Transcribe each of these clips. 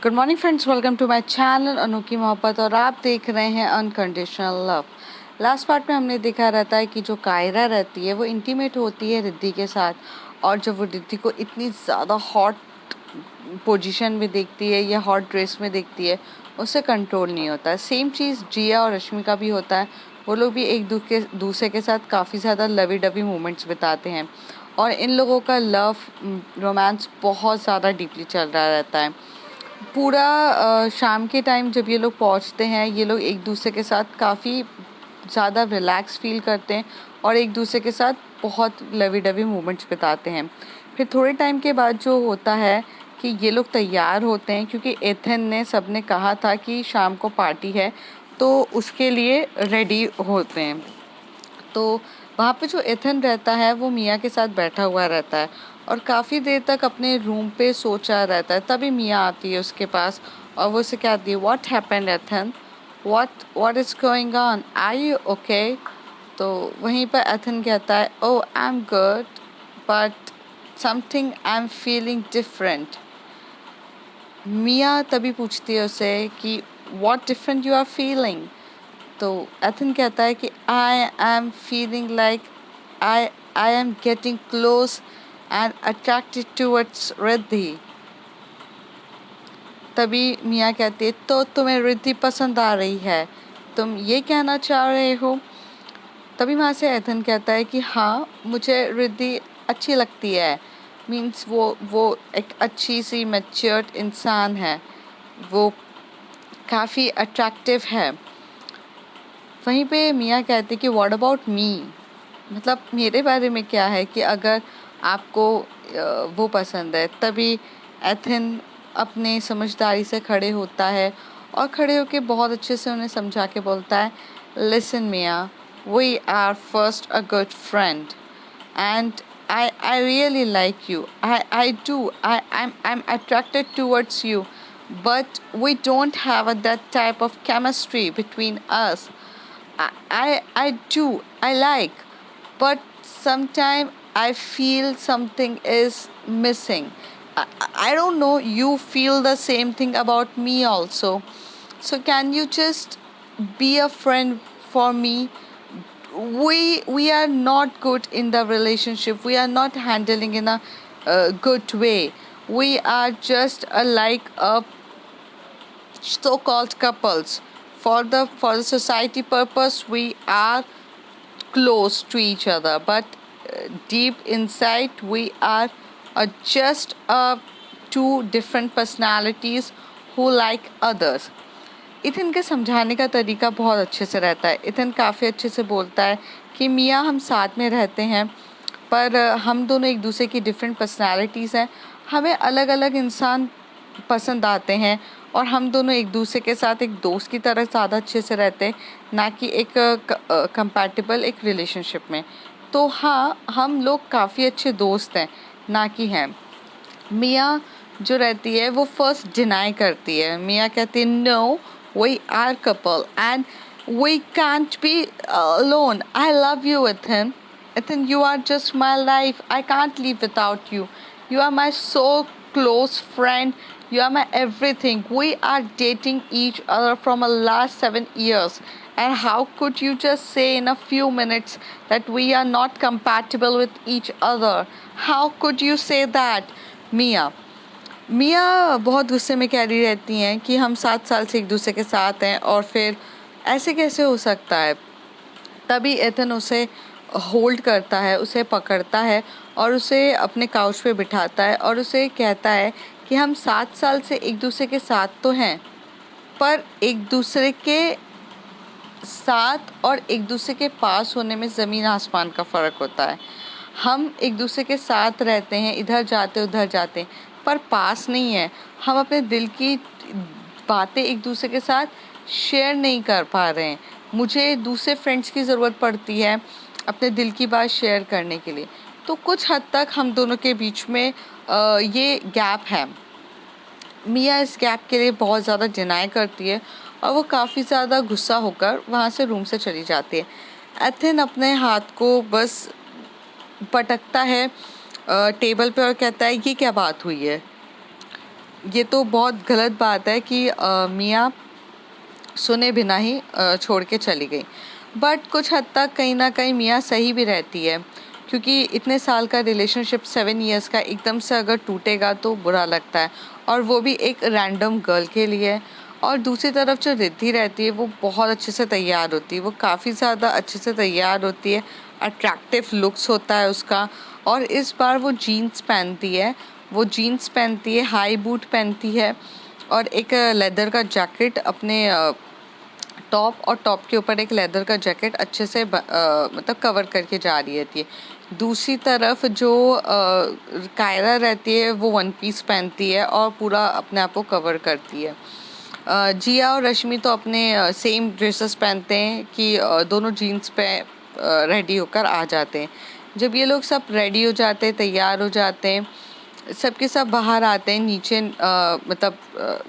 Good morning friends, welcome to my channel अनोखी मोहब्बत और आप देख रहे हैं अनकंडीशनल लव। लास्ट पार्ट में हमने देखा रहता है कि जो कायरा रहती है वो इंटीमेट होती है रिद्धि के साथ, और जब वो रिद्धि को इतनी ज़्यादा हॉट पोजीशन में देखती है या हॉट ड्रेस में देखती है, उससे कंट्रोल नहीं होता है। सेम चीज़ जिया और रश्मि का भी होता है। वो लोग भी एक दूसरे के साथ काफ़ी ज़्यादा लवी डवी मोमेंट्स बिताते हैं और इन लोगों का लव रोमांस बहुत ज़्यादा डीपली चल रहा रहता है। पूरा शाम के टाइम जब ये लोग पहुंचते हैं, ये लोग एक दूसरे के साथ काफ़ी ज़्यादा रिलैक्स फील करते हैं और एक दूसरे के साथ बहुत लवी डवी मोमेंट्स बिताते हैं। फिर थोड़े टाइम के बाद जो होता है कि ये लोग तैयार होते हैं, क्योंकि एथन ने सबने कहा था कि शाम को पार्टी है, तो उसके लिए रेडी होते हैं। तो वहाँ पे जो एथन रहता है वो मिया के साथ बैठा हुआ रहता है और काफ़ी देर तक अपने रूम पे सोचा रहता है। तभी मिया आती है उसके पास और वो उसे कहती है, what happened Ethan, what is going on, are you okay? तो वहीं पर एथन कहता है, oh I am good but something I am feeling different. Mia तभी पूछती है उसे कि what different you are feeling? तो एथन कहता है कि I am feeling like I I am getting close and attracted towards Riddhi. तभी मिया कहती है, तो तुम्हें रिद्धि पसंद आ रही है, तुम ये कहना चाह रहे हो? तभी वहाँ से एथन कहता है कि हाँ, मुझे रिद्धि अच्छी लगती है। मीन्स वो एक अच्छी सी मैच्योर्ड इंसान है, वो काफ़ी अट्रैक्टिव है। वहीं पे मिया कहते कि व्हाट अबाउट मी, मतलब मेरे बारे में क्या है कि अगर आपको वो पसंद है। तभी एथन अपने समझदारी से खड़े होता है और खड़े होके बहुत अच्छे से उन्हें समझा के बोलता है, लिसन मिया, we are first a good friend and I really like you. I do. I'm attracted towards you, but we don't have that type of chemistry between us. I do. I like, but sometimes I feel something is missing. I don't know. You feel the same thing about me also. So can you just be a friend for me? We are not good in the relationship, we are not handling in a good way. We are just like a so-called couples. For the society purpose we are close to each other, but deep inside we are just two different personalities who like others. Ethan के समझाने का तरीका बहुत अच्छे से रहता है। Ethan काफ़ी अच्छे से बोलता है कि मियाँ, हम साथ में रहते हैं पर हम दोनों एक दूसरे की डिफरेंट पर्सनालिटीज़ हैं, हमें अलग अलग इंसान पसंद आते हैं और हम दोनों एक दूसरे के साथ एक दोस्त की तरह ज़्यादा अच्छे से रहते हैं, ना कि एक कंपैटिबल एक रिलेशनशिप में। तो हाँ, हम लोग काफ़ी अच्छे दोस्त हैं, ना कि हैं। मियाँ जो रहती है वो फर्स्ट डिनाई करती है। मियाँ कहती है, no, we are couple and we can't be alone. I love you, Ethan. Ethan, you are just my life. I can't live without you. You are my so close friend. You are my everything. We are dating each other from the last 7 years. And how could you just say in a few minutes that we are not compatible with each other? How could you say that, Mia? मिया बहुत गुस्से में कह रही रहती हैं कि हम 7 साल से एक दूसरे के साथ हैं और फिर ऐसे कैसे हो सकता है। तभी एथन उसे होल्ड करता है, उसे पकड़ता है और उसे अपने काउच पे बिठाता है और उसे कहता है कि हम 7 साल से एक दूसरे के साथ तो हैं, पर एक दूसरे के साथ और एक दूसरे के पास होने में ज़मीन आसमान का फ़र्क होता है। हम एक दूसरे के साथ रहते हैं, इधर जाते उधर जाते, पर पास नहीं है। हम अपने दिल की बातें एक दूसरे के साथ शेयर नहीं कर पा रहे हैं। मुझे दूसरे फ्रेंड्स की ज़रूरत पड़ती है अपने दिल की बात शेयर करने के लिए। तो कुछ हद तक हम दोनों के बीच में ये गैप है। मिया इस गैप के लिए बहुत ज़्यादा डिनाई करती है और वो काफ़ी ज़्यादा गुस्सा होकर वहाँ से रूम से चली जाती है। एथन अपने हाथ को बस पटकता है टेबल पे और कहता है, ये क्या बात हुई है? ये तो बहुत गलत बात है कि मियाँ सुने बिना ही छोड़ के चली गई। बट कुछ हद तक कहीं ना कहीं मियाँ सही भी रहती है, क्योंकि इतने साल का रिलेशनशिप 7 इयर्स का एकदम से अगर टूटेगा तो बुरा लगता है, और वो भी एक रैंडम गर्ल के लिए। और दूसरी तरफ जो रिद्धि रहती है वो बहुत अच्छे से तैयार होती है, वो काफ़ी ज़्यादा अच्छे से तैयार होती है, अट्रैक्टिव लुक्स होता है उसका। और इस बार वो जीन्स पहनती है, हाई बूट पहनती है, और एक लेदर का जैकेट अपने टॉप, और टॉप के ऊपर एक लेदर का जैकेट अच्छे से मतलब कवर करके जा रही रहती है। दूसरी तरफ जो कायरा रहती है वो वन पीस पहनती है और पूरा अपने आप को कवर करती है। जिया और रश्मि तो अपने सेम ड्रेसेस पहनते हैं कि दोनों जीन्स पे रेडी होकर आ जाते हैं। जब ये लोग सब रेडी हो जाते हैं, तैयार हो जाते हैं, सबके सब बाहर आते हैं, नीचे मतलब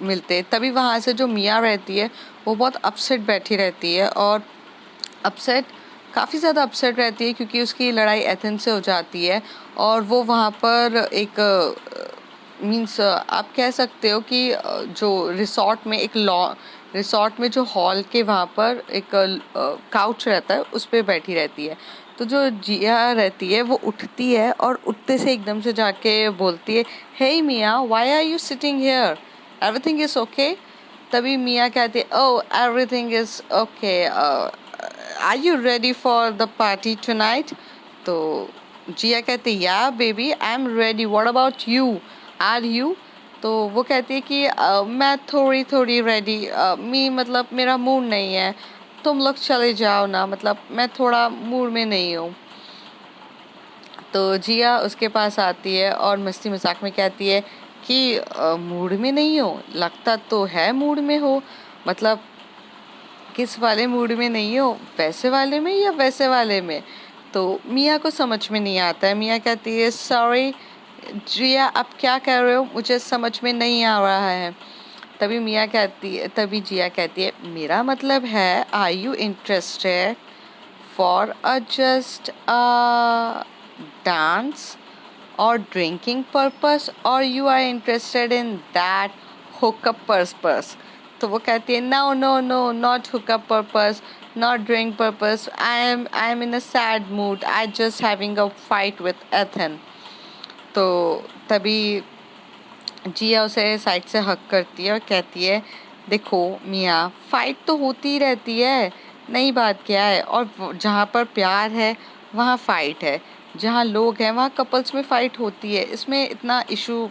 मिलते हैं, तभी वहाँ से जो मियाँ रहती है वो बहुत अपसेट बैठी रहती है, और अपसेट काफ़ी ज़्यादा अपसेट रहती है क्योंकि उसकी लड़ाई एथेंस से हो जाती है। और वो वहाँ पर एक मीन्स आप कह सकते हो कि जो रिसॉर्ट में जो हॉल के वहाँ पर एक काउच रहता है उस पर बैठी रहती है। तो जो जिया रहती है वो उठती है और उठते से एकदम से जाके बोलती है, hey Mia, why are you sitting here, everything is okay. तभी मिया कहती है, oh everything is okay, are you ready for the party tonight. तो जिया कहती है, yeah baby I am ready, what about you, are you. तो वो कहती है कि मैं थोड़ी थोड़ी रेडी, मी मतलब मेरा मूड नहीं है, तुम लोग चले जाओ ना, मतलब मैं थोड़ा मूड में नहीं हूँ। तो जिया उसके पास आती है और मस्ती मजाक में कहती है कि मूड में नहीं हो, लगता तो है मूड में हो, मतलब किस वाले मूड में नहीं हो, वैसे वाले में या वैसे वाले में। तो मिया को समझ में नहीं आता है। मिया कहती है, सॉरी जिया आप क्या कह रहे हो, मुझे समझ में नहीं आ रहा है। तभी जिया कहती है, मेरा मतलब है, are you interested for a just dance or drinking purpose, or you are interested in that hookup purpose। तो वो कहती है, no no no, not hookup purpose, not drink purpose, I am in a sad mood, I just having a fight with Ethan। तो तभी जिया उसे side से हक करती है और कहती है, देखो मियाँ, फाइट तो होती ही रहती है, नई बात क्या है, और जहाँ पर प्यार है वहाँ फाइट है, जहाँ लोग हैं वहाँ कपल्स में फाइट होती है, इसमें इतना इशू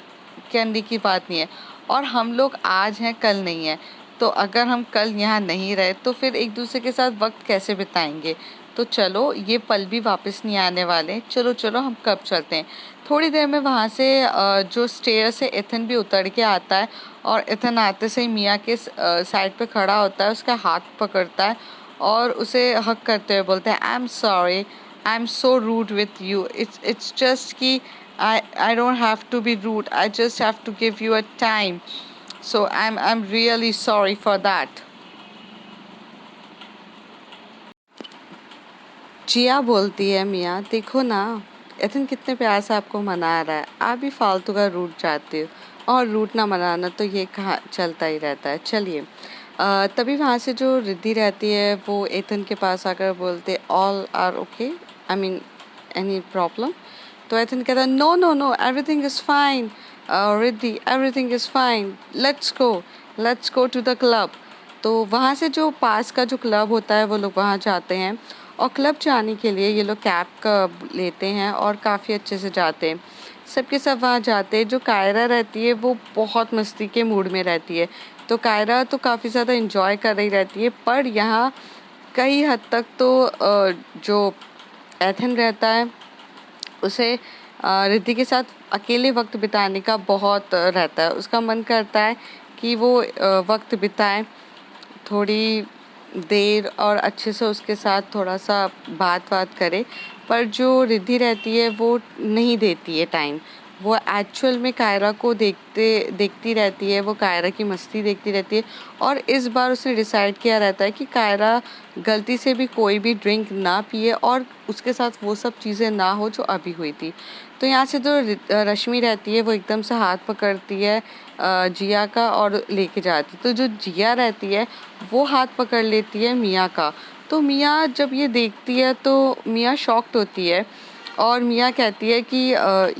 करने की बात नहीं है। और हम लोग आज हैं कल नहीं है, तो अगर हम कल यहाँ नहीं रहे तो फिर एक दूसरे के साथ वक्त कैसे बिताएंगे। तो चलो, ये पल भी वापस नहीं आने वाले, चलो चलो हम कब चलते हैं। थोड़ी देर में वहाँ से जो स्टेयर से एथन भी उतर के आता है, और एथन आते से ही मियाँ के साइड पे खड़ा होता है, उसका हाथ पकड़ता है और उसे हक करते हुए बोलते हैं, I am sorry, I am so rude with you, it's just कि I don't have to be rude, I just have to give you a time, so I am really sorry for that. Jiya बोलती है, मियाँ देखो ना, Ethan कितने प्यार से आपको मना रहा है, आप भी फालतू का रूठ जाते हो, और रूठना मनाना तो ये कहाँ चलता ही रहता है, चलिए। तभी वहाँ से जो रिद्धि रहती है वो एथन के पास आकर बोलते, all are okay, I mean any problem. तो एथन कहता है, no no no, everything is fine Riddhi, everything is fine, let's go to the club. तो वहाँ से जो पास का जो क्लब होता है वो लोग वहाँ जाते हैं, और क्लब जाने के लिए ये लोग कैब का लेते हैं और काफ़ी अच्छे से जाते हैं। सबके सब वहाँ जाते हैं। जो कायरा रहती है वो बहुत मस्ती के मूड में रहती है, तो कायरा तो काफ़ी ज़्यादा इंजॉय कर रही रहती है। पर यहाँ कई हद तक तो जो एथन रहता है उसे रिद्धि के साथ अकेले वक्त बिताने का बहुत रहता है, उसका मन करता है कि वो वक्त बिताए थोड़ी देर, और अच्छे से उसके साथ थोड़ा सा बात करे। पर जो रिद्धि रहती है वो नहीं देती है टाइम, वो एक्चुअल में कायरा को देखती रहती है, वो कायरा की मस्ती देखती रहती है। और इस बार उसने डिसाइड किया रहता है कि कायरा गलती से भी कोई भी ड्रिंक ना पिए और उसके साथ वो सब चीज़ें ना हो जो अभी हुई थी। तो यहाँ से जो रश्मि रहती है वो एकदम से हाथ पकड़ती है जिया का और लेके जाती। तो जो जिया रहती है वो हाथ पकड़ लेती है मिया का। तो मिया जब ये देखती है तो मिया शॉक्ड होती है और मिया कहती है कि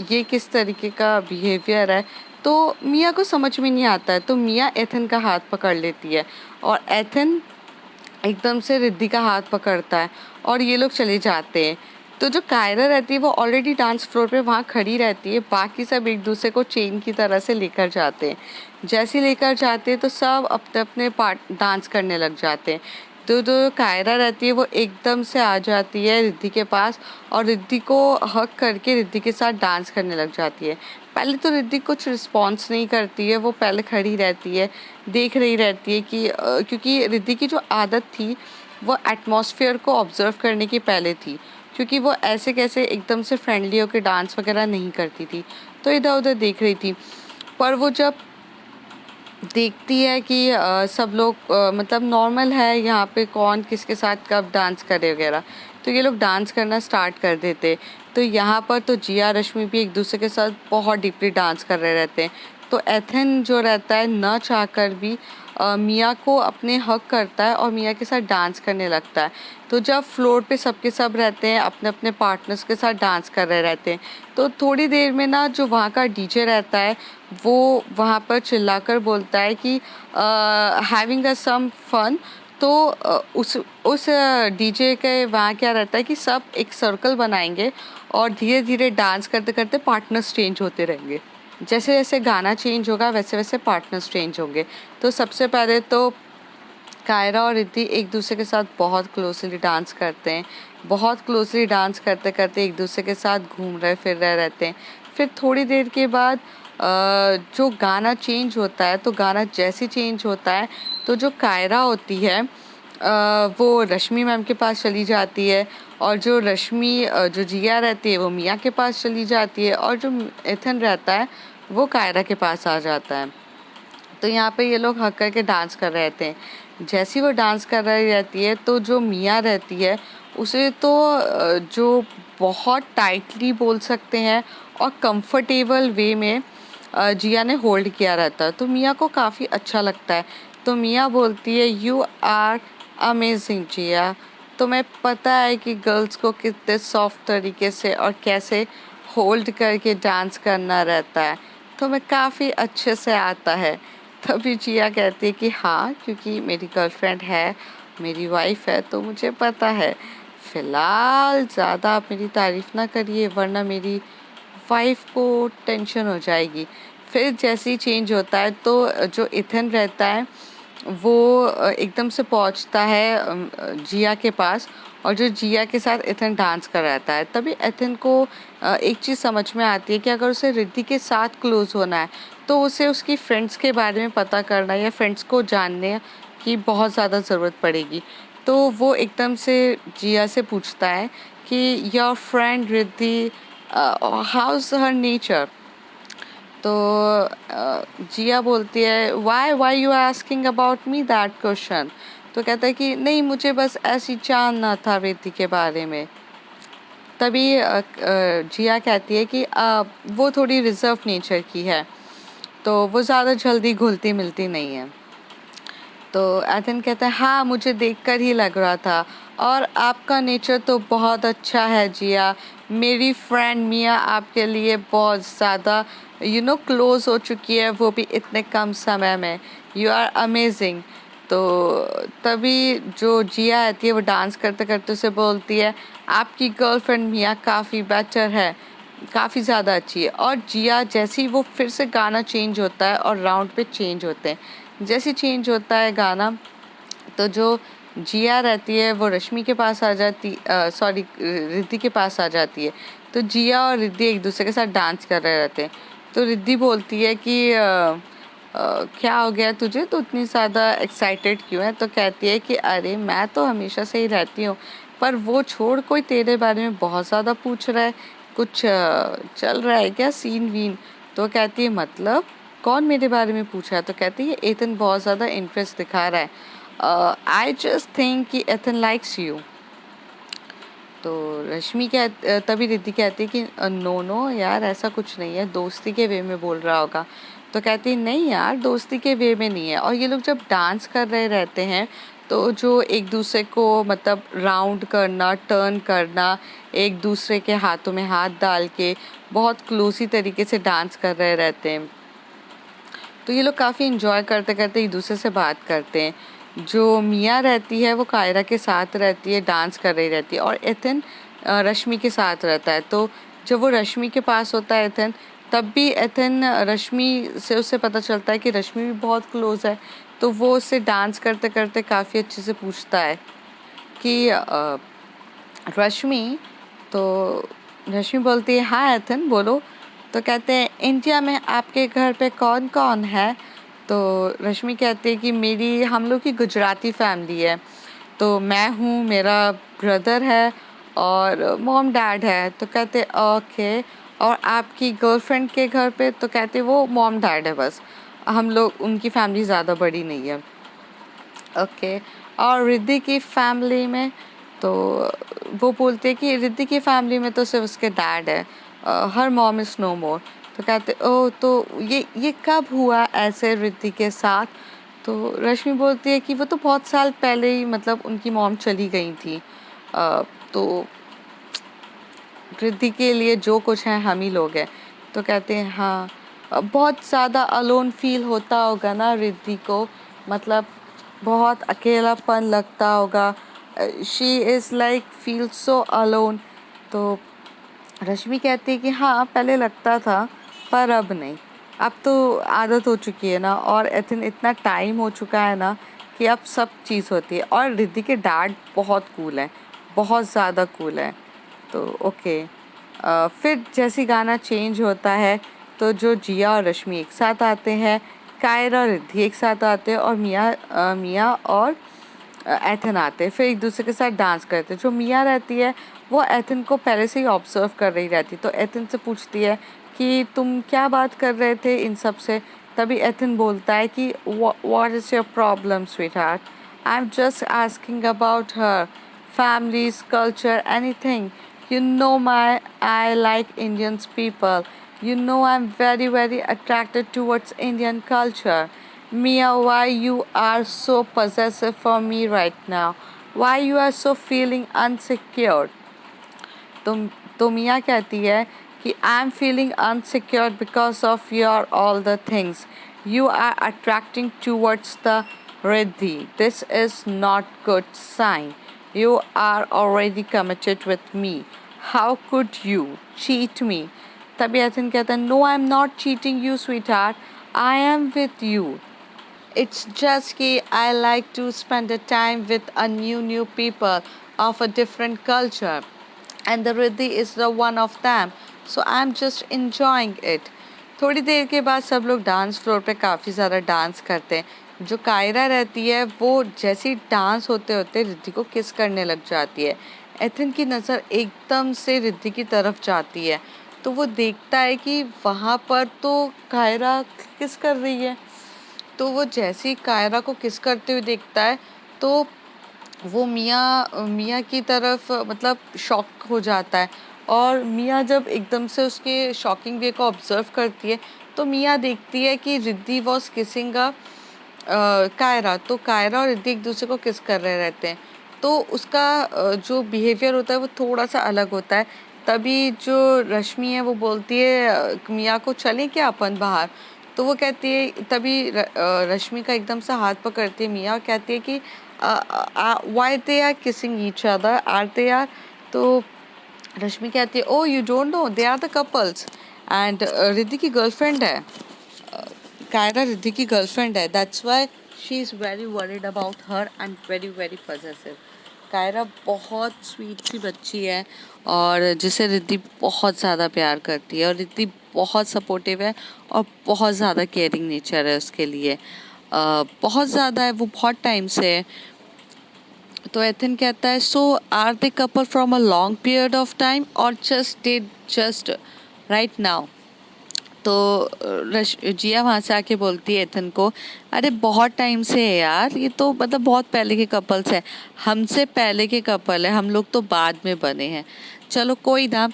ये किस तरीके का बिहेवियर है। तो मिया को समझ में नहीं आता है, तो मिया एथन का हाथ पकड़ लेती है और एथन एकदम से रिद्धि का हाथ पकड़ता है और ये लोग चले जाते हैं। तो जो कायरा रहती है वो ऑलरेडी डांस फ्लोर पे वहाँ खड़ी रहती है, बाकी सब एक दूसरे को चेन की तरह से लेकर जाते हैं। जैसे लेकर जाते हैं तो सब अपने अपने पार्ट डांस करने लग जाते हैं। तो जो कायरा रहती है वो एकदम से आ जाती है रिद्धि के पास और रिद्धि को हक करके रिद्धि के साथ डांस करने लग जाती है। पहले तो रिद्धि कुछ रिस्पॉन्स नहीं करती है, वो पहले खड़ी रहती है, देख रही रहती है कि क्योंकि रिद्धि की जो आदत थी वो एटमॉस्फेयर को ऑब्जर्व करने की पहले थी, क्योंकि वो ऐसे कैसे एकदम से फ्रेंडली होकर डांस वगैरह नहीं करती थी, तो इधर उधर देख रही थी। पर वो जब देखती है कि सब लोग मतलब नॉर्मल है यहाँ पे, कौन किसके साथ कब डांस करे वगैरह, तो ये लोग डांस करना स्टार्ट कर देते। तो यहाँ पर तो जिया रश्मि भी एक दूसरे के साथ बहुत डीपली डांस कर रहे रहते हैं। तो एथन जो रहता है न चाहकर भी मिया को अपने हक करता है और मिया के साथ डांस करने लगता है। तो जब फ्लोर पे सबके सब रहते हैं अपने अपने पार्टनर्स के साथ डांस कर रहे रहते हैं, तो थोड़ी देर में ना जो वहाँ का डीजे रहता है वो वहाँ पर चिल्लाकर बोलता है कि हैविंग अ सम फन। तो उस डीजे के वहाँ क्या रहता है कि सब एक सर्कल बनाएंगे और धीरे धीरे डांस करते करते पार्टनर्स चेंज होते रहेंगे। जैसे जैसे गाना चेंज होगा वैसे वैसे पार्टनर्स चेंज होंगे। तो सबसे पहले तो कायरा और रिद्धि एक दूसरे के साथ बहुत क्लोजली डांस करते हैं, बहुत क्लोजली डांस करते करते एक दूसरे के साथ घूम रहे फिर रहे रहते हैं। फिर थोड़ी देर के बाद जो गाना चेंज होता है, तो गाना जैसे चेंज होता है तो जो कायरा होती है वो रश्मि मैम के पास चली जाती है और जो रश्मि जो जिया रहती है वो मिया के पास चली जाती है और जो एथन रहता है वो कायरा के पास आ जाता है। तो यहाँ पे ये लोग हक करके डांस कर रहे थे। जैसी वो डांस कर रही रहती है तो जो मिया रहती है उसे तो जो बहुत टाइटली बोल सकते हैं और कंफर्टेबल वे में जिया ने होल्ड किया रहता है, तो मिया को काफ़ी अच्छा लगता है। तो मिया बोलती है यू आर अमेजिंग जिया। तुम्हें पता है कि गर्ल्स को कितने सॉफ्ट तरीके से और कैसे होल्ड करके डांस करना रहता है, तुम्हें काफ़ी अच्छे से आता है। तभी जिया कहती है कि हाँ, क्योंकि मेरी गर्लफ्रेंड है, मेरी वाइफ है, तो मुझे पता है। फ़िलहाल ज़्यादा आप मेरी तारीफ़ ना करिए वरना मेरी वाइफ को टेंशन हो जाएगी। फिर जैसे ही चेंज होता है तो जो इथन रहता है वो एकदम से पहुंचता है जिया के पास और जो जिया के साथ इथन डांस कर रहता है। तभी इथन को एक चीज़ समझ में आती है कि अगर उसे रिद्धि के साथ क्लोज होना है तो उसे उसकी फ्रेंड्स के बारे में पता करना या फ्रेंड्स को जानने की बहुत ज़्यादा ज़रूरत पड़ेगी। तो वो एकदम से जिया से पूछता है कि your friend Riddhi how is her nature. तो जिया बोलती है why you asking about me that question. तो कहता है कि नहीं, मुझे बस ऐसी जानना था रिद्धि के बारे में। तभी जिया कहती है कि वो थोड़ी रिजर्व नेचर की है, तो वो ज़्यादा जल्दी घुलती मिलती नहीं है। तो एथन कहता है हाँ, मुझे देखकर ही लग रहा था और आपका नेचर तो बहुत अच्छा है जिया। मेरी फ्रेंड मिया आपके लिए बहुत ज़्यादा क्लोज हो चुकी है, वो भी इतने कम समय में। You are amazing. तो तभी जो जिया आती है वो डांस करते करते उसे बोलती है आपकी गर्लफ्रेंड मिया काफ़ी बेटर है, काफ़ी ज़्यादा अच्छी है। और जिया जैसे ही वो फिर से गाना चेंज होता है और राउंड पे चेंज होते हैं, जैसे चेंज होता है गाना तो जो जिया रहती है वो रश्मि के पास आ जाती, सॉरी रिद्धि के पास आ जाती है। तो जिया और रिद्धि एक दूसरे के साथ डांस कर रहे रहते हैं। तो रिद्धि बोलती है कि क्या हो गया तुझे, तो इतनी ज़्यादा एक्साइटेड क्यों है। तो कहती है कि अरे मैं तो हमेशा से ही रहती हूँ, पर वो छोड़, कोई तेरे बारे में बहुत ज़्यादा पूछ रहा है, कुछ चल रहा है क्या सीन वीन। तो कहती है मतलब कौन मेरे बारे में पूछा है। तो कहती है एथन बहुत ज़्यादा इंटरेस्ट दिखा रहा है, आई जस्ट थिंक कि एथन लाइक्स यू। तो रश्मि तभी रिद्धि कहती है कि नो नो यार, ऐसा कुछ नहीं है, दोस्ती के वे में बोल रहा होगा। तो कहती है नहीं यार, दोस्ती के वे में नहीं है। और ये लोग जब डांस कर रहे रहते हैं तो जो एक दूसरे को मतलब राउंड करना, टर्न करना, एक दूसरे के हाथों में हाथ डाल के बहुत क्लोजी तरीके से डांस कर रहे रहते हैं। तो ये लोग काफ़ी इंजॉय करते करते एक दूसरे से बात करते हैं। जो मिया रहती है वो कायरा के साथ रहती है, डांस कर रही रहती है, और एथन रश्मि के साथ रहता है। तो जब वो रश्मि के पास होता है एथन, तब भी एथन रश्मि से उसे पता चलता है कि रश्मि भी बहुत क्लोज है। तो वो उससे डांस करते करते काफ़ी अच्छे से पूछता है कि रश्मि, तो रश्मि बोलती है हाँ एथन बोलो। तो कहते हैं इंडिया में आपके घर पे कौन कौन है। तो रश्मि कहती है कि हम लोग की गुजराती फैमिली है। तो मैं हूँ, मेरा ब्रदर है और मॉम डैड है। तो कहते ओके, और आपकी गर्लफ्रेंड के घर पे। तो कहते वो मॉम डैड है बस, हम लोग, उनकी फैमिली ज़्यादा बड़ी नहीं है। ओके, और रिद्धि की फैमिली में, तो वो बोलते हैं कि रिद्धि की फैमिली में तो सिर्फ उसके डैड है, हर मॉम इज़ नो मोर। तो कहते ओह, तो ये कब हुआ ऐसे रिद्धि के साथ। तो रश्मि बोलती है कि वो तो बहुत साल पहले ही, मतलब उनकी मॉम चली गई थी। तो रिद्धि के लिए जो कुछ है हम ही लोग हैं। तो कहते हैं हाँ, बहुत ज़्यादा अलोन फील होता होगा ना रिद्धि को, मतलब बहुत अकेलापन लगता होगा। She is like feel so alone. तो रश्मि कहती है कि हाँ पहले लगता था, पर अब नहीं, अब तो आदत हो चुकी है ना, और इतना टाइम हो चुका है ना कि अब सब चीज़ होती है। और रिद्धि के डैड बहुत कूल है, बहुत ज़्यादा कूल है। तो ओके, फिर जैसे गाना चेंज होता है तो जो जिया और रश्मि एक साथ आते हैं, कायरा और रिद्धि एक साथ आते हैं, और मिया और एथन आते हैं। फिर एक दूसरे के साथ डांस करते हैं। जो मिया रहती है वो एथन को पहले से ही ऑब्जर्व कर रही रहती, तो एथन से पूछती है कि तुम क्या बात कर रहे थे इन सब से। तभी एथन बोलता है कि what is your problem sweet heart, I am just asking about her families, culture, anything. You know I like Indian people. You know I'm very very attracted towards Indian culture. Mia, why you are so possessive for me right now? Why you are so feeling insecure? तो तो मिया कहती है कि I am feeling insecure because of your all the things you are attracting towards the Riddhi, this is not good sign, you are already committed with me, how could you cheat me। तभी Ethan कहता है no I'm not cheating you sweetheart, I am with you, it's just कि I like to spend the time with a new people of a different culture, and the Riddhi is the one of them, so I'm just enjoying it। थोड़ी देर के बाद सब लोग dance floor पे काफ़ी ज़्यादा dance करते हैं। जो कायरा रहती है वो जैसे ही डांस होते होते रिद्धि को किस करने लग जाती है। एथन की नज़र एकदम से रिद्धि की तरफ जाती है, तो वो देखता है कि वहाँ पर तो कायरा किस कर रही है। तो वो जैसे ही कायरा को किस करते हुए देखता है तो वो मियाँ की तरफ मतलब शॉक हो जाता है। और मियाँ जब एकदम से उसके शॉकिंग वे को ऑब्जर्व करती है तो मियाँ देखती है कि रिद्धि वॉज किसिंग कायरा। तो कायरा और रिद्धि एक दूसरे को किस कर रहे रहते हैं, तो उसका जो बिहेवियर होता है वो थोड़ा सा अलग होता है। तभी जो रश्मि है वो बोलती है मियाँ को चलें क्या अपन बाहर। तो वो कहती है, तभी रश्मि का एकदम से हाथ पकड़ती है मियाँ और कहती है कि why they are kissing each other, are they are. तो रश्मि कहती है oh you don't know, they are the couples, and Riddhi की गर्लफ्रेंड है, कायरा रिद्धि की गर्लफ्रेंड है, that's why she is very worried about her and very very possessive. Kaira बहुत sweet सी बच्ची है और जिसे रिद्धि बहुत ज़्यादा प्यार करती है, और रिद्धि बहुत सपोर्टिव है और बहुत ज़्यादा केयरिंग नेचर है उसके लिए, बहुत ज़्यादा है, वो बहुत टाइम से है। तो एथन कहता है so are they couple from a long period of time और जस्ट राइट नाउ। तो जिया वहाँ से आके बोलती है एथन को, अरे बहुत टाइम से है यार, ये तो मतलब बहुत पहले के कपल्स हैं, हमसे पहले के कपल है, हम लोग तो बाद में बने हैं। चलो कोई ना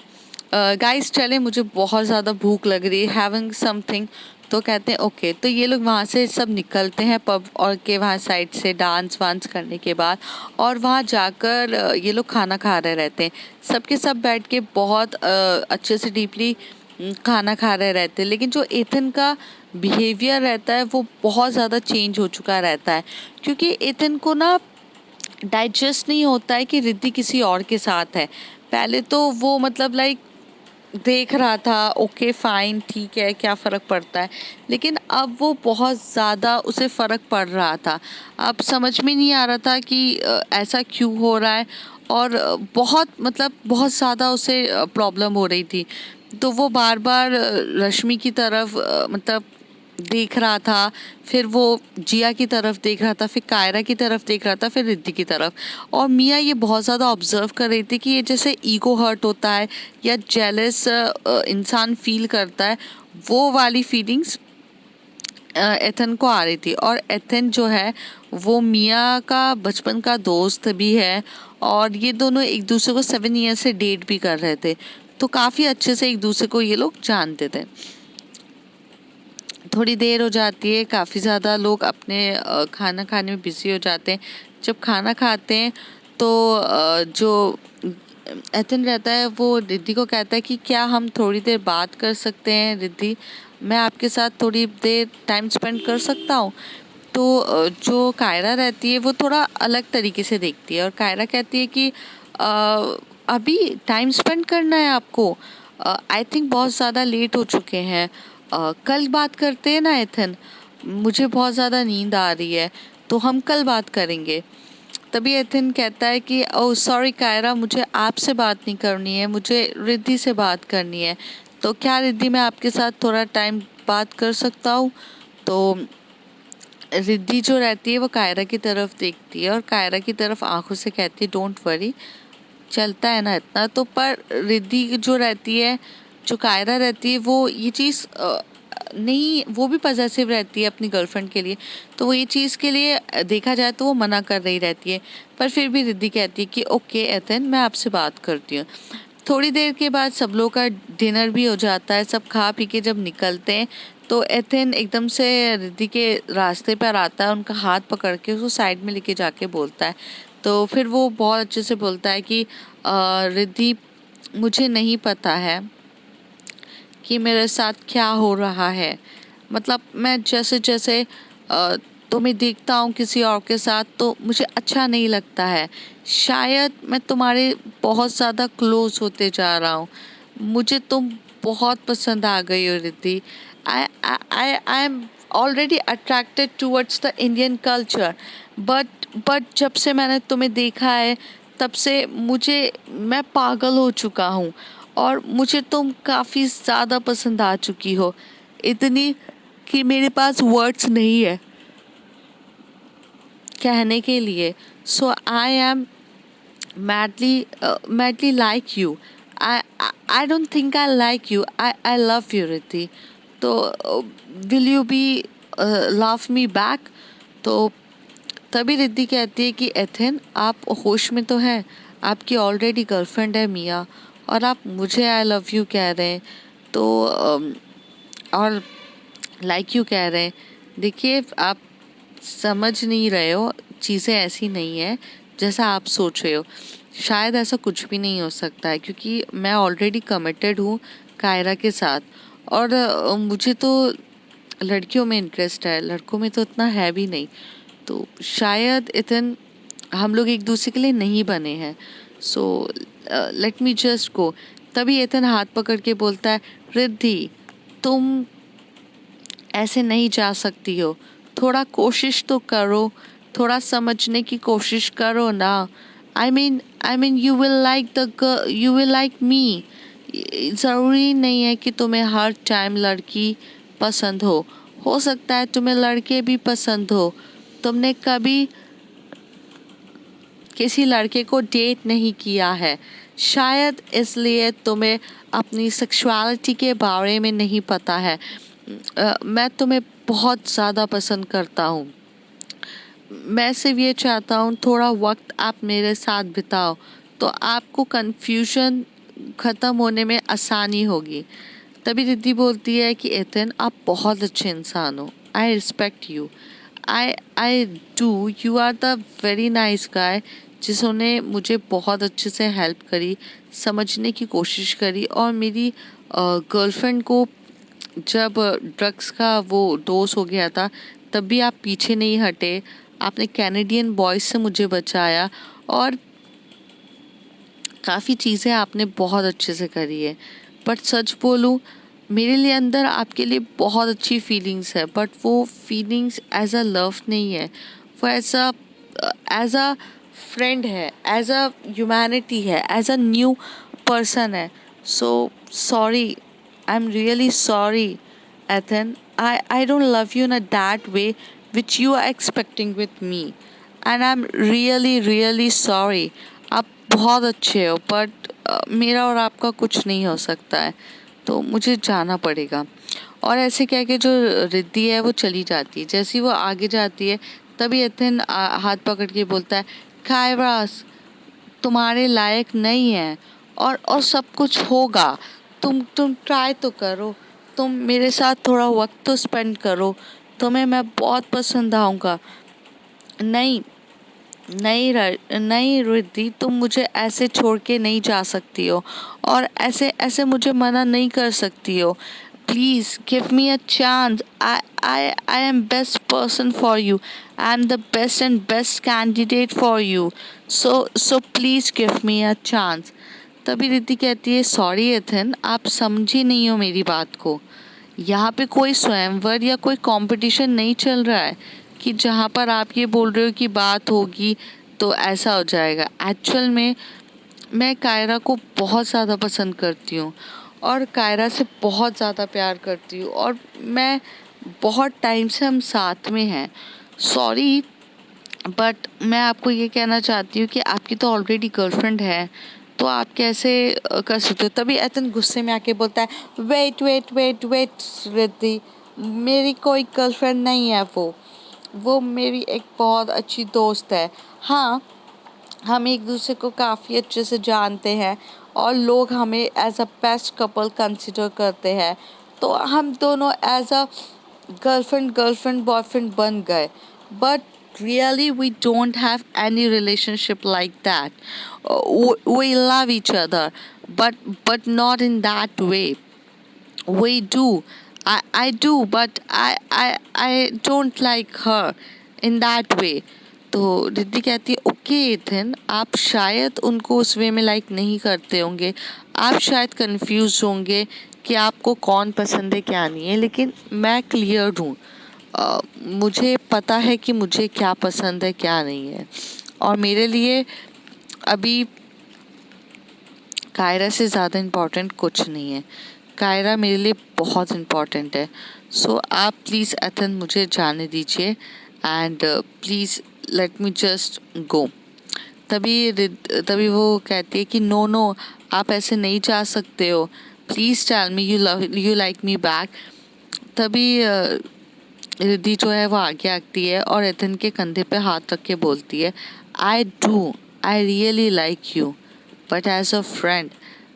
गाइस, चले, मुझे बहुत ज़्यादा भूख लग रही है, हैविंग समथिंग। तो कहते हैं ओके। तो ये लोग वहाँ से सब निकलते हैं पब और के वहाँ साइड से डांस वांस करने के बाद, और वहाँ जाकर ये लोग खाना खा रहे रहते हैं। सबके सब बैठ के बहुत अच्छे से डीपली खाना खा रहे रहते हैं। लेकिन जो एथन का बिहेवियर रहता है वो बहुत ज़्यादा चेंज हो चुका रहता है, क्योंकि एथन को ना डाइजेस्ट नहीं होता है कि रिद्धि किसी और के साथ है। पहले तो वो मतलब लाइक देख रहा था ओके फाइन ठीक है क्या फ़र्क पड़ता है, लेकिन अब वो बहुत ज़्यादा उसे फ़र्क पड़ रहा था। अब समझ में नहीं आ रहा था कि ऐसा क्यों हो रहा है, और बहुत मतलब बहुत ज़्यादा उसे प्रॉब्लम हो रही थी। तो वो बार बार रश्मि की तरफ मतलब देख रहा था, फिर वो जिया की तरफ देख रहा था, फिर कायरा की तरफ देख रहा था, फिर रिद्धि की तरफ। और मिया ये बहुत ज़्यादा ऑब्जर्व कर रही थी कि ये जैसे ईगो हर्ट होता है या जेलस इंसान फील करता है, वो वाली फीलिंग्स एथन को आ रही थी। और एथन जो है वो मिया का बचपन का दोस्त भी है, और ये दोनों एक दूसरे को 7 ईयर से डेट भी कर रहे थे, तो काफ़ी अच्छे से एक दूसरे को ये लोग जानते थे। थोड़ी देर हो जाती है, काफ़ी ज़्यादा लोग अपने खाना खाने में बिज़ी हो जाते हैं। जब खाना खाते हैं तो जो एथन रहता है वो रिद्धि को कहता है कि क्या हम थोड़ी देर बात कर सकते हैं रिद्धि, मैं आपके साथ थोड़ी देर टाइम स्पेंड कर सकता हूँ। तो जो कायरा रहती है वो थोड़ा अलग तरीके से देखती है, और कायरा कहती है कि अभी टाइम स्पेंड करना है आपको, आई थिंक बहुत ज़्यादा लेट हो चुके हैं, कल बात करते हैं ना एथन, मुझे बहुत ज़्यादा नींद आ रही है, तो हम कल बात करेंगे। तभी एथन कहता है कि ओह सॉरी कायरा, मुझे आपसे बात नहीं करनी है, मुझे रिद्धि से बात करनी है। तो क्या रिद्धि मैं आपके साथ थोड़ा टाइम बात कर सकता हूँ? तो रिद्धि जो रहती है वो कायरा की तरफ देखती है, और कायरा की तरफ आंखों से कहती है डोंट वरी, चलता है ना इतना। तो पर रिद्धि जो रहती है, जो कायरा रहती है, वो ये चीज़ नहीं, वो भी पॉजेसिव रहती है अपनी गर्लफ्रेंड के लिए, तो वो ये चीज़ के लिए देखा जाए तो वो मना कर रही रहती है। पर फिर भी रिद्धि कहती है कि ओके एथन, मैं आपसे बात करती हूँ। थोड़ी देर के बाद सब लोग का डिनर भी हो जाता है। सब खा पी के जब निकलते हैं तो एथन एकदम से रिद्धि के रास्ते पर आता है, उनका हाथ पकड़ के उसको साइड में लेके जाके बोलता है। तो फिर वो बहुत अच्छे से बोलता है कि रिद्धि, मुझे नहीं पता है कि मेरे साथ क्या हो रहा है, मतलब मैं जैसे जैसे तुम्हें देखता हूँ किसी और के साथ तो मुझे अच्छा नहीं लगता है। शायद मैं तुम्हारे बहुत ज़्यादा क्लोज होते जा रहा हूँ, मुझे तुम बहुत पसंद आ गई हो Riddhi. I am already attracted towards the Indian culture, but जब से मैंने तुम्हें देखा है तब से मैं पागल हो चुका हूँ, और मुझे तुम काफ़ी ज़्यादा पसंद आ चुकी हो, इतनी कि मेरे पास वर्ड्स नहीं है कहने के लिए। So I am madly like you. I don't think I like you. I love you Riddhi. तो will you be love me back? तो तभी रिद्धि कहती है कि एथेन, आप होश में तो हैं, आपकी ऑलरेडी गर्लफ्रेंड है मिया, और आप मुझे आई लव यू कह रहे हैं, तो और लाइक यू कह रहे हैं। देखिए आप समझ नहीं रहे हो, चीज़ें ऐसी नहीं है जैसा आप सोच रहे हो। शायद ऐसा कुछ भी नहीं हो सकता है, क्योंकि मैं ऑलरेडी कमिटेड हूँ कायरा के साथ, और मुझे तो लड़कियों में इंटरेस्ट है, लड़कों में तो इतना है भी नहीं, तो शायद इतन हम लोग एक दूसरे के लिए नहीं बने हैं। So let me just go. तभी एथन हाथ पकड़ के बोलता है रिद्धि, तुम ऐसे नहीं जा सकती हो, थोड़ा कोशिश तो करो, थोड़ा समझने की कोशिश करो ना। I mean you will like me. ज़रूरी नहीं है कि तुम्हें हर टाइम लड़की पसंद हो सकता है तुम्हें लड़के भी पसंद हो। तुमने कभी किसी लड़के को डेट नहीं किया है, शायद इसलिए तुम्हें अपनी सेक्सुअलिटी के बारे में नहीं पता है। मैं तुम्हें बहुत ज़्यादा पसंद करता हूँ, मैं सिर्फ ये चाहता हूँ थोड़ा वक्त आप मेरे साथ बिताओ, तो आपको कन्फ्यूजन ख़त्म होने में आसानी होगी। तभी रिद्धि बोलती है कि एथन आप बहुत अच्छे इंसान हो, I respect you, I do, you are the very nice guy, जिन्होंने मुझे बहुत अच्छे से हेल्प करी, समझने की कोशिश करी, और मेरी गर्लफ्रेंड को जब ड्रग्स का वो डोज हो गया था तब भी आप पीछे नहीं हटे, आपने कैनेडियन बॉयज से मुझे बचाया, और काफ़ी चीज़ें आपने बहुत अच्छे से करी है। बट सच बोलूँ, मेरे लिए अंदर आपके लिए बहुत अच्छी फीलिंग्स है, बट वो फीलिंग्स एज अ लव नहीं है, वो एज अ फ्रेंड है, एज अ ह्यूमैनिटी है, एज अ न्यू पर्सन है। So sorry, I am really sorry Ethan. I don't love you in a that way which you are expecting with me. And I'm really really sorry. आप बहुत अच्छे हो, but मेरा और आपका कुछ नहीं हो सकता है, तो मुझे जाना पड़ेगा। और ऐसे कह के जो रिद्धि है वो चली जाती है। जैसे ही वो आगे जाती है तभी एथन हाथ पकड़ के बोलता है, कायरास तुम्हारे लायक नहीं है, और सब कुछ होगा, तुम ट्राई तो करो, तुम मेरे साथ थोड़ा वक्त तो स्पेंड करो, तुम्हें मैं बहुत पसंद आऊँगा। नहीं, नहीं रिद्धि, तुम मुझे ऐसे छोड़ के नहीं जा सकती हो, और ऐसे ऐसे मुझे मना नहीं कर सकती हो। Please give me a chance, I am best person for you, I am the best and best candidate for you, so please give me a chance. तभी रिद्धि कहती है, सॉरी एथन, आप समझी नहीं हो मेरी बात को। यहाँ पे कोई स्वयंवर या कोई कंपटीशन नहीं चल रहा है कि जहाँ पर आप ये बोल रहे हो कि बात होगी तो ऐसा हो जाएगा। एक्चुअल में मैं कायरा को बहुत ज़्यादा पसंद करती हूँ, और कायरा से बहुत ज़्यादा प्यार करती हूँ, और मैं बहुत टाइम से हम साथ में हैं। सॉरी, बट मैं आपको ये कहना चाहती हूँ कि आपकी तो ऑलरेडी गर्लफ्रेंड है, तो आप कैसे कर सकते हो। तभी एतन गुस्से में आके बोलता है, wait wait wait wait Riddhi, मेरी कोई गर्लफ्रेंड नहीं है, वो मेरी एक बहुत अच्छी दोस्त है। हाँ, हम एक दूसरे को काफ़ी अच्छे से जानते हैं, और लोग हमें as a best couple consider करते हैं, तो हम दोनों एज अ गर्लफ्रेंड बॉयफ्रेंड बन गए। But really we don't have any relationship like that. We love each other, but not in that way. We do. I do, but I don't like her in that way. तो रिद्धि कहती है, okay Ethan, आप शायद उनको उस वे में like नहीं करते होंगे, आप शायद कंफ्यूज होंगे कि आपको कौन पसंद है क्या नहीं है, लेकिन मैं क्लियर हूँ। मुझे पता है कि मुझे क्या पसंद है क्या नहीं है, और मेरे लिए अभी कायरा से ज़्यादा इम्पोर्टेंट कुछ नहीं है। कायरा मेरे लिए बहुत इम्पोर्टेंट है। सो आप प्लीज़ एथन मुझे जाने दीजिए, and please let me just go. तभी वो कहती है कि नो नो, आप ऐसे नहीं जा सकते हो, please tell me you like me back. तभी रिद्धि जो है वो आगे आती है और एथन के कंधे पे हाथ रख के बोलती है, I really like you, but as a friend,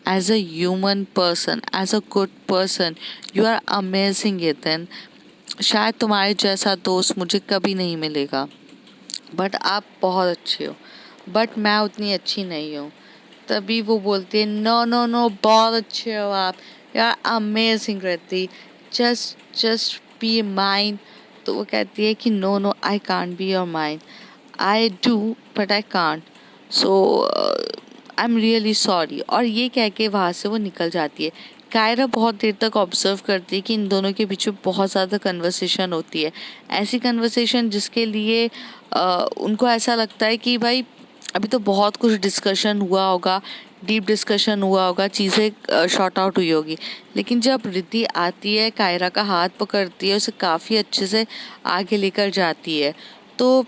as a human person, as a good person, you are amazing Ethan. शायद तुम्हारे जैसा दोस्त मुझे कभी नहीं मिलेगा, बट आप बहुत अच्छे हो, बट मैं उतनी अच्छी नहीं हूँ। तभी वो बोलती है, नो नो नो, बहुत अच्छे हो आप, यार अमेजिंग रहती, जस्ट बी माइन। तो वो कहती है कि no no, I can't be your mine, I do but I can't, so I am really sorry. और ये कह के वहाँ से वो निकल जाती है। कायरा बहुत देर तक ऑब्जर्व करती है कि इन दोनों के बीच में बहुत ज़्यादा कन्वर्सेशन होती है, ऐसी कन्वर्सेशन जिसके लिए उनको ऐसा लगता है कि भाई अभी तो बहुत कुछ डिस्कशन हुआ होगा, डीप डिस्कशन हुआ होगा, चीज़ें शॉर्ट आउट हुई होगी। लेकिन जब रिद्धि आती है, कायरा का हाथ पकड़ती है, उसे काफ़ी अच्छे से आगे लेकर जाती है, तो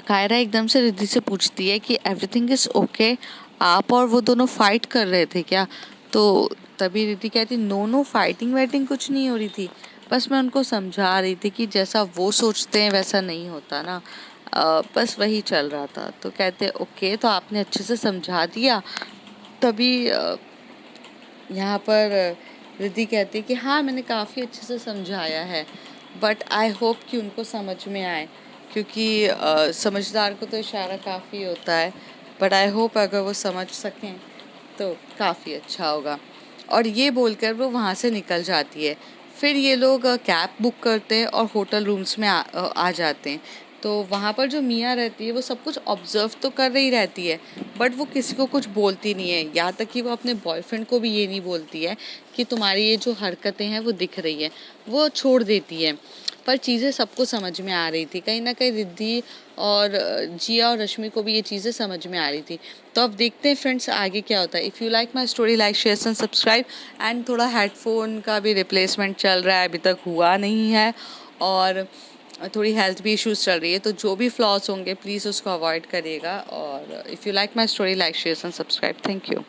कायरा एकदम से रिद्धि से पूछती है कि एवरीथिंग इज ओके, आप और वो दोनों फाइट कर रहे थे क्या। तो तभी रिद्धि कहती, नो नो, फाइटिंग वाइटिंग कुछ नहीं हो रही थी, बस मैं उनको समझा रही थी कि जैसा वो सोचते हैं वैसा नहीं होता ना, बस वही चल रहा था। तो कहते ओके, तो आपने अच्छे से समझा दिया। तभी यहाँ पर रिद्धि कहती है कि हाँ मैंने काफ़ी अच्छे से समझाया है, बट आई होप कि उनको समझ में आए, क्योंकि समझदार को तो इशारा काफ़ी होता है, बट आई होप अगर वो समझ सकें तो काफ़ी अच्छा होगा। और ये बोलकर वो वहाँ से निकल जाती है। फिर ये लोग कैब बुक करते हैं और होटल रूम्स में आ जाते हैं। तो वहाँ पर जो मियाँ रहती है वो सब कुछ ऑब्जर्व तो कर रही रहती है, बट वो किसी को कुछ बोलती नहीं है। यहाँ तक कि वो अपने बॉयफ्रेंड को भी ये नहीं बोलती है कि तुम्हारी ये जो हरकतें हैं वो दिख रही है, वो छोड़ देती है। पर चीज़ें सबको समझ में आ रही थी, कहीं ना कहीं रिद्धि और जिया और रश्मि को भी ये चीज़ें समझ में आ रही थी। तो अब देखते हैं फ्रेंड्स आगे क्या होता है। If you like my story, like share and subscribe. And थोड़ा हेडफोन का भी रिप्लेसमेंट चल रहा है, अभी तक हुआ नहीं है, और थोड़ी हेल्थ भी इश्यूज चल रही है, तो जो भी फ्लॉस होंगे प्लीज़ उसको अवॉइड करिएगा। और if you like my story, like share and subscribe. Thank you.